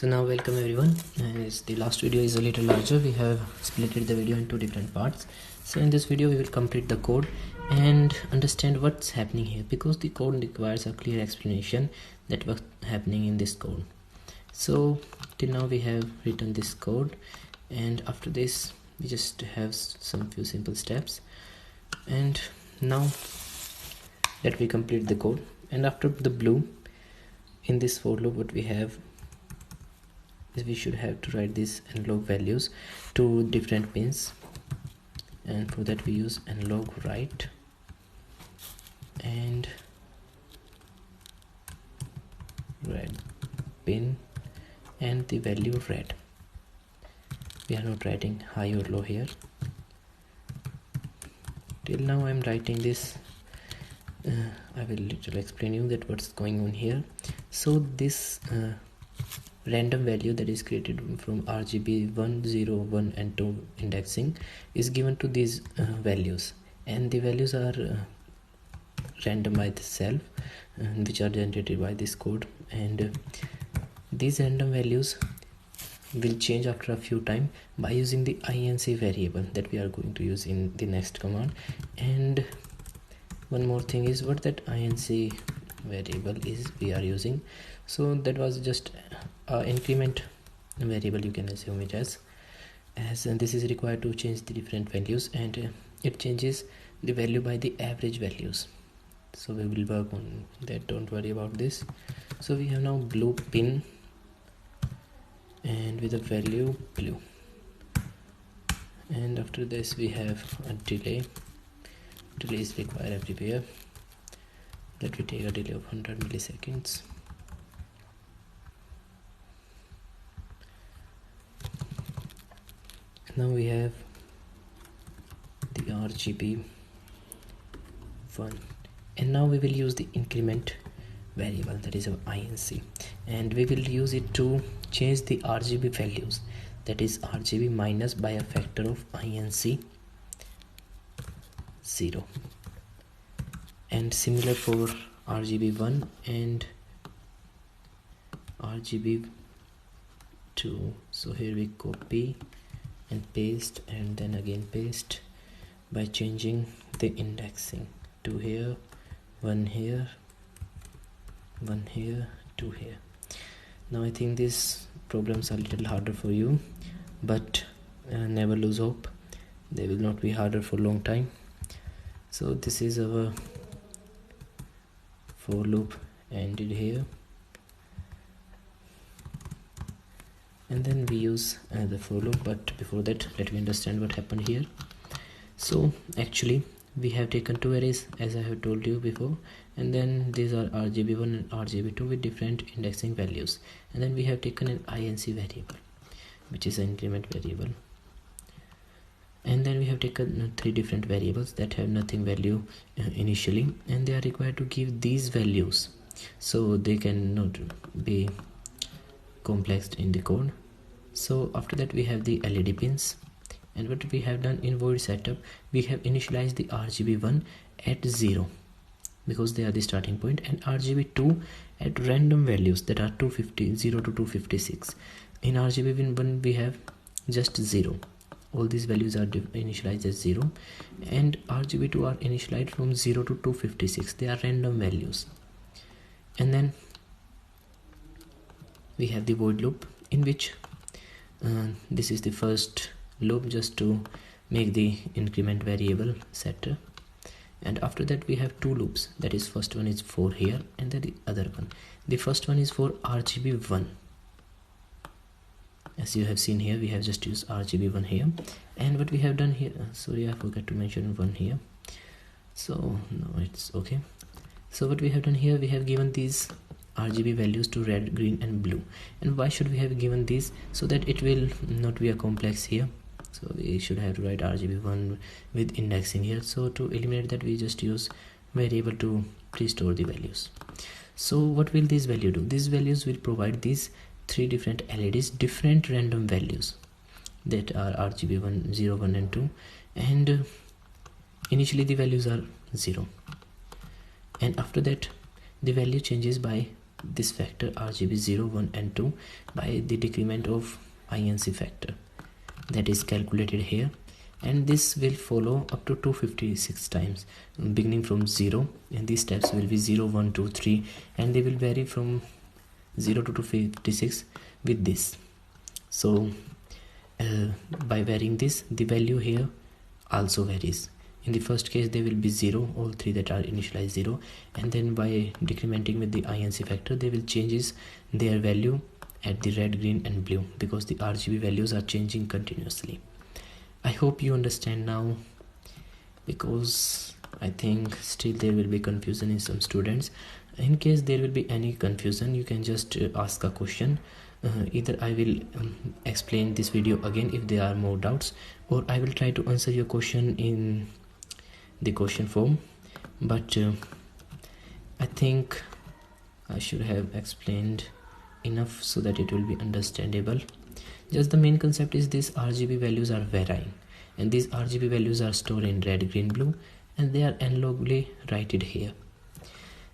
So now welcome everyone. As the last video is a little larger, we have split the video into different parts. So in this video we will complete the code and understand what's happening here, because the code requires a clear explanation that what's happening in this code. So till now we have written this code, and after this we just have some few simple steps. And now that we complete the code, and after the blue in this for loop, what we have is we should have to write these analog values to different pins, and for that we use analog write and red pin and the value red. We are not writing high or low here. Till now I'm writing this. I will literally explain you that what's going on here. So this random value that is created from RGB 1, 0, 1 and 2 indexing is given to these values, and the values are random by itself, which are generated by this code, and these random values will change after a few time by using the inc variable that we are going to use in the next command. And one more thing is what that inc variable is we are using. So that was just increment variable, you can assume it as this is required to change the different values, and it changes the value by the average values. So we will work on that, don't worry about this. So we have now blue pin and with a value blue, and after this we have a delay. Delay is required everywhere. Let me take a delay of 100 milliseconds. Now we have the RGB 1, and now we will use the increment variable, that is our inc, and we will use it to change the RGB values, that is RGB minus by a factor of inc 0, and similar for RGB 1 and RGB 2. So here we copy and paste, and then again paste by changing the indexing to here, 1 here, 1 here, 2 here. Now I think these problems are a little harder for you, but never lose hope, they will not be harder for a long time. So this is our for loop ended here, and then we use the for loop. But before that, let me understand what happened here. So actually we have taken two arrays, as I have told you before, and then these are RGB1 and RGB2 with different indexing values, and then we have taken an inc variable, which is an increment variable, and then we have taken three different variables that have nothing value initially, and they are required to give these values, so they cannot be complexed in the code. So after that we have the LED pins, and what we have done in void setup, we have initialized the RGB1 at 0 because they are the starting point, and RGB2 at random values that are 250, 0 to 256. In RGB1 we have just 0. All these values are initialized as 0, and RGB2 are initialized from 0 to 256. They are random values. And then we have the void loop, in which this is the first loop just to make the increment variable setter, and after that we have two loops, that is first one is for here and then the other one. The first one is for RGB1. As you have seen here, we have just used RGB1 here, and what we have done here, sorry I forgot to mention 1 here, so no, it's okay. So what we have done here, we have given these RGB values to red, green and blue. And why should we have given these? So that it will not be a complex here, so we should have to write RGB1 with indexing here. So to eliminate that, we just use variable to pre-store the values. So what will this value do? These values will provide these three different LEDs, different random values that are RGB1, 0, 1 and 2, and initially the values are 0, and after that the value changes by this factor RGB 0, 1 and 2 by the decrement of INC factor that is calculated here, and this will follow up to 256 times beginning from 0, and these steps will be 0, 1, 2, 3, and they will vary from 0 to 256 with this. So by varying this, the value here also varies. In the first case they will be 0, all three that are initialized 0, and then by decrementing with the INC factor they will changes their value at the red, green and blue, because the RGB values are changing continuously. I hope you understand now, because I think still there will be confusion in some students. In case there will be any confusion, you can just ask a question. Either I will explain this video again if there are more doubts, or I will try to answer your question in the question form, but I think I should have explained enough so that it will be understandable. Just the main concept is this: RGB values are varying, and these RGB values are stored in red, green, blue, and they are analogically written here.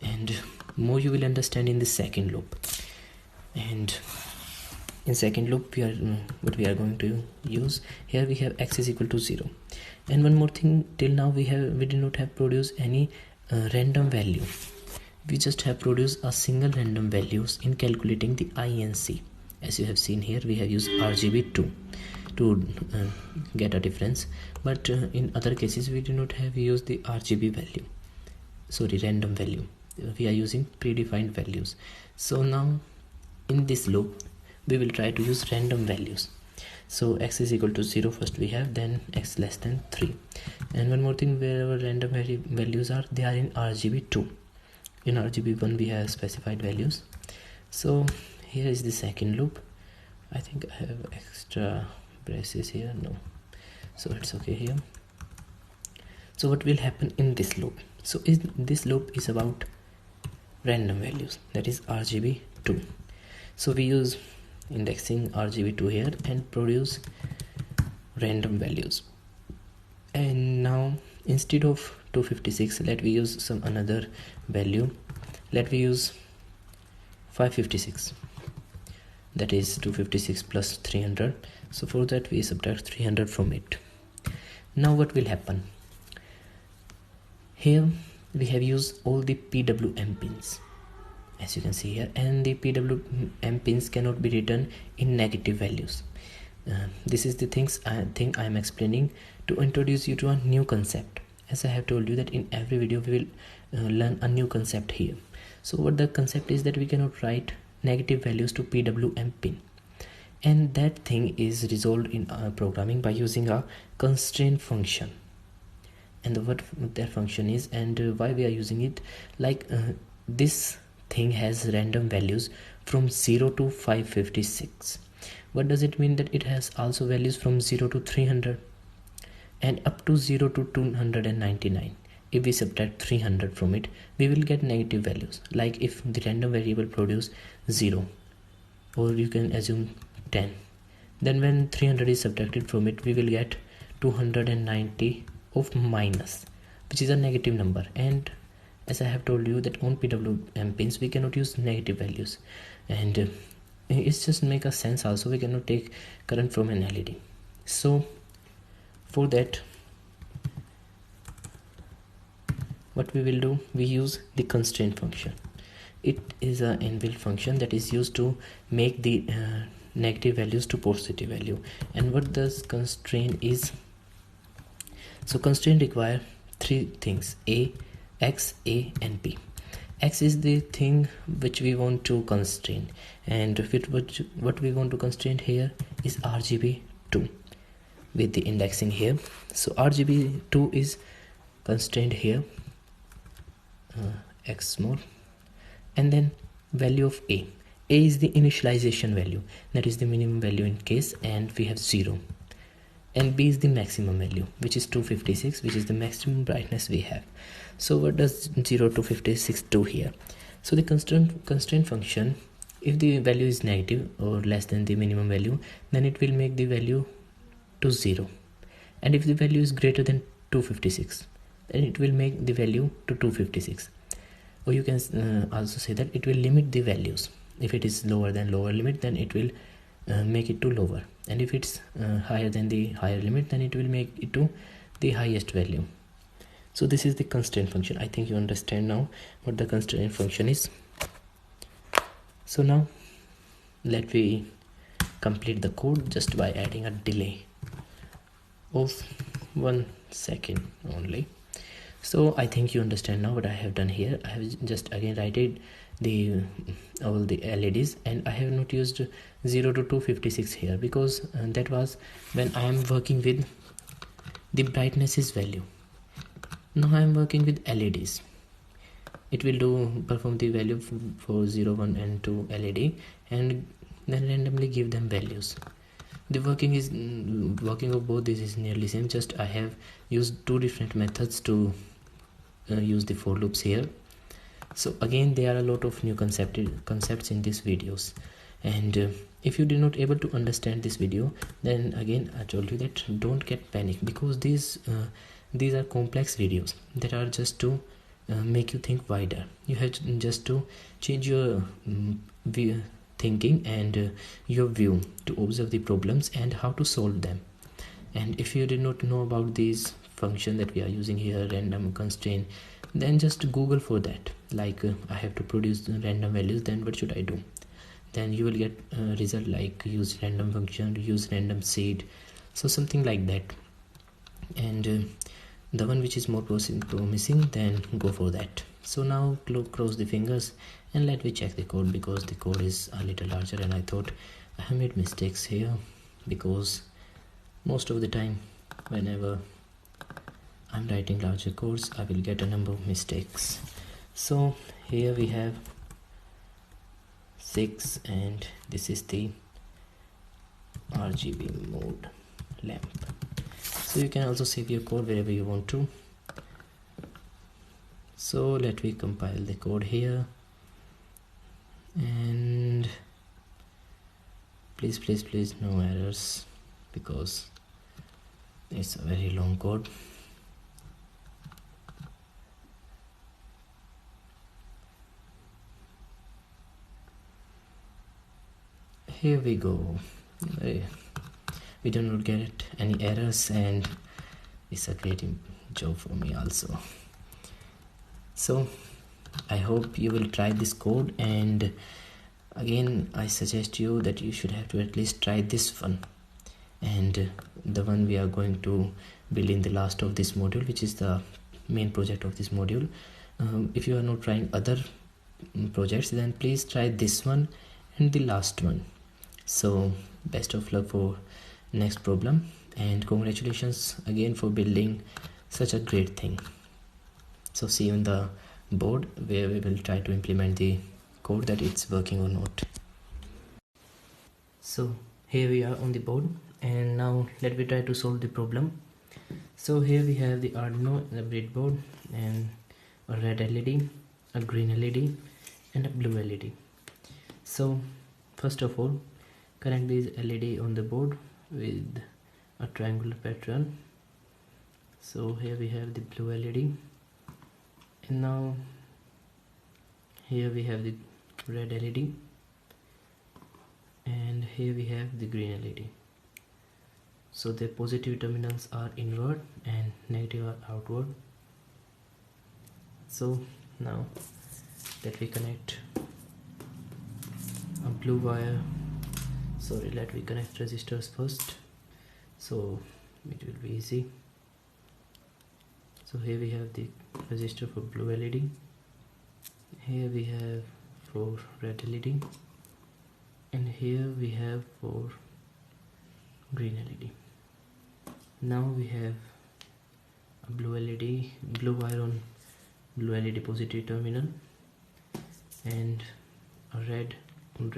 And more you will understand in the second loop. And in second loop we are what we are going to use here, we have x is equal to 0. And one more thing, till now we did not have produced any random value. We just have produced a single random values in calculating the INC. As you have seen here, we have used RGB2 to get a difference, but in other cases we do not have used the RGB value, sorry, random value. We are using predefined values. So now in this loop we will try to use random values. So x is equal to 0 first we have, then x less than 3. And one more thing, wherever random values are, they are in RGB2. In RGB1 we have specified values. So here is the second loop. I think I have extra braces here, no, so it's okay here. So what will happen in this loop? So this loop is about random values, that is RGB2. So we use indexing RGB2 here and produce random values. And now instead of 256, let we use some another value. Let we use 556, that is 256 plus 300. So for that we subtract 300 from it. Now what will happen? Here we have used all the PWM pins, as you can see here, and the PWM pins cannot be written in negative values. This is the thing I am explaining to introduce you to a new concept. As I have told you that in every video we will learn a new concept here. So what the concept is that we cannot write negative values to PWM pin, and that thing is resolved in programming by using a constraint function. And what that function is and why we are using it, like this thing has random values from 0 to 556. What does it mean? That it has also values from 0 to 300 and up to 0 to 299. If we subtract 300 from it, we will get negative values. Like if the random variable produce 0, or you can assume 10, then when 300 is subtracted from it, we will get 290 of minus, which is a negative number. And as I have told you that on PWM pins we cannot use negative values, and it's just make a sense also, we cannot take current from an LED. So for that what we will do, we use the constraint function. It is an inbuilt function that is used to make the negative values to positive value. And what does constraint is? So constraint require three things: a, x, a and b. X is the thing which we want to constrain, and what we want to constrain here is RGB2 with the indexing here. So RGB2 is constrained here, x small, and then value of a is the initialization value, that is the minimum value in case, and we have 0. And b is the maximum value, which is 256, which is the maximum brightness we have. So what does 0 to 56 do here? So the constraint function, if the value is negative or less than the minimum value, then it will make the value to 0. And if the value is greater than 256, then it will make the value to 256. or you can also say that it will limit the values. If it is lower than lower limit, then it will make it to lower, and if it's higher than the higher limit, then it will make it to the highest value. So this is the constraint function. I think you understand now what the constraint function is. So now let me complete the code just by adding a delay of 1 second only. So I think you understand now what I have done here. I have just again written the all the LEDs, and I have not used 0 to 256 here because that was when I am working with the brightness's value. Now I am working with LEDs. It will perform the value for 0, 1 and 2 LED and then randomly give them values. The working of both this is nearly same, just I have used two different methods to use the for loops here. So again, there are a lot of new concepts in these videos, and if you did not able to understand this video, then again I told you that don't get panic, because these are complex videos that are just to make you think wider. You have just to change your thinking and your view to observe the problems and how to solve them. And if you did not know about these function that we are using here, random constraint, then just Google for that, like I have to produce random values, then what should I do? Then you will get a result like use random function, use random seed, so something like that. And the one which is more promising, then go for that. So now cross the fingers and let me check the code, because the code is a little larger and I thought I have made mistakes here, because most of the time whenever I'm writing larger codes I will get a number of mistakes. So here we have 6, and this is the RGB mode lamp. So you can also save your code wherever you want to. So let me compile the code here, and please no errors, because it's a very long code. Here we go. We do not get any errors, and it's a great job for me also. So I hope you will try this code, and again I suggest you that you should have to at least try this one, and the one we are going to build in the last of this module, which is the main project of this module. If you are not trying other projects, then please try this one and the last one. So best of luck for next problem, and congratulations again for building such a great thing. So see you in the board, where we will try to implement the code that it's working or not. So here we are on the board, and now let me try to solve the problem. So here we have the Arduino and a breadboard, and a red LED, a green LED, and a blue LED. So first of all, connect this LED on the board with a triangular pattern. So here we have the blue LED, and now here we have the red LED, and here we have the green LED. So the positive terminals are inward and negative are outward. So now let me connect a blue wire. Sorry, let me connect resistors first, so it will be easy. So here we have the resistor for blue LED, here we have for red LED, and here we have for green LED. Now we have a blue wire on blue LED positive terminal, and a red on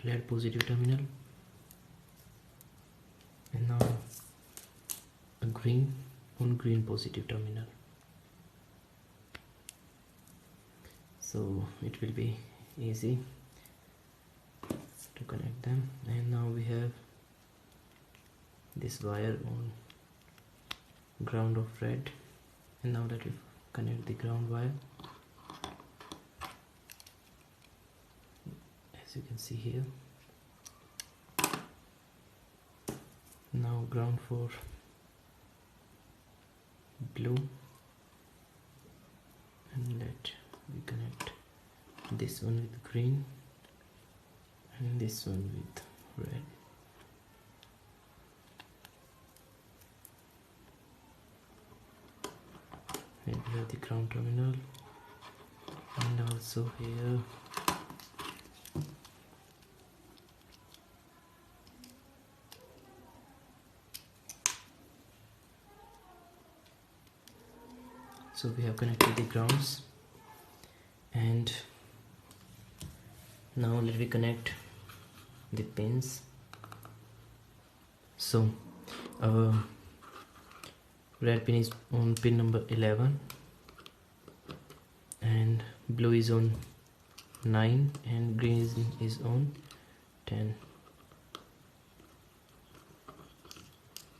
red positive terminal, and now a green on green positive terminal. So it will be easy to connect them. And now we have this wire on ground of red, and now that we connect the ground wire, as you can see here. Now ground for blue, and let we connect this one with green and this one with red. And we have the ground terminal, and also here so we have connected the grounds. And now let me connect the pins. So our red pin is on pin number 11, and blue is on 9, and green is on 10.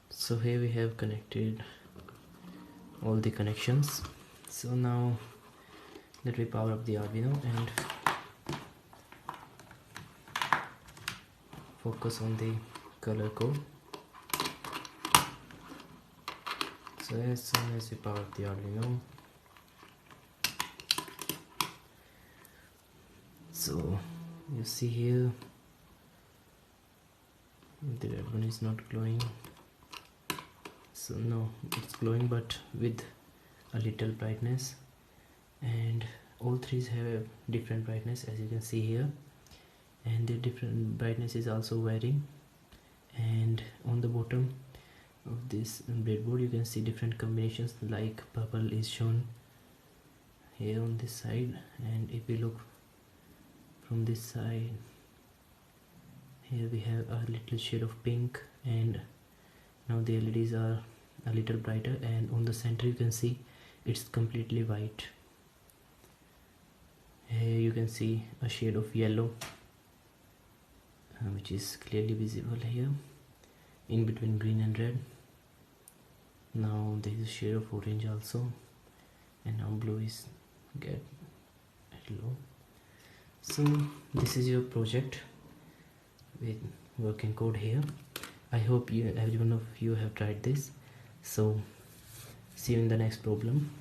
So here we have connected all the connections. So now let me power up the Arduino and focus on the color code. So as soon as we power up the Arduino, so you see here the red one is not glowing. So no, it's glowing but with a little brightness, and all three have different brightness as you can see here, and the different brightness is also varying. And on the bottom of this breadboard you can see different combinations, like purple is shown here on this side, and if we look from this side, here we have a little shade of pink, and now the LEDs are a little brighter, and on the center you can see it's completely white. Here you can see a shade of yellow, which is clearly visible here in between green and red. Now there is a shade of orange also, and now blue is get low. So this is your project with working code here. I hope every one of you have tried this. So see you in the next problem.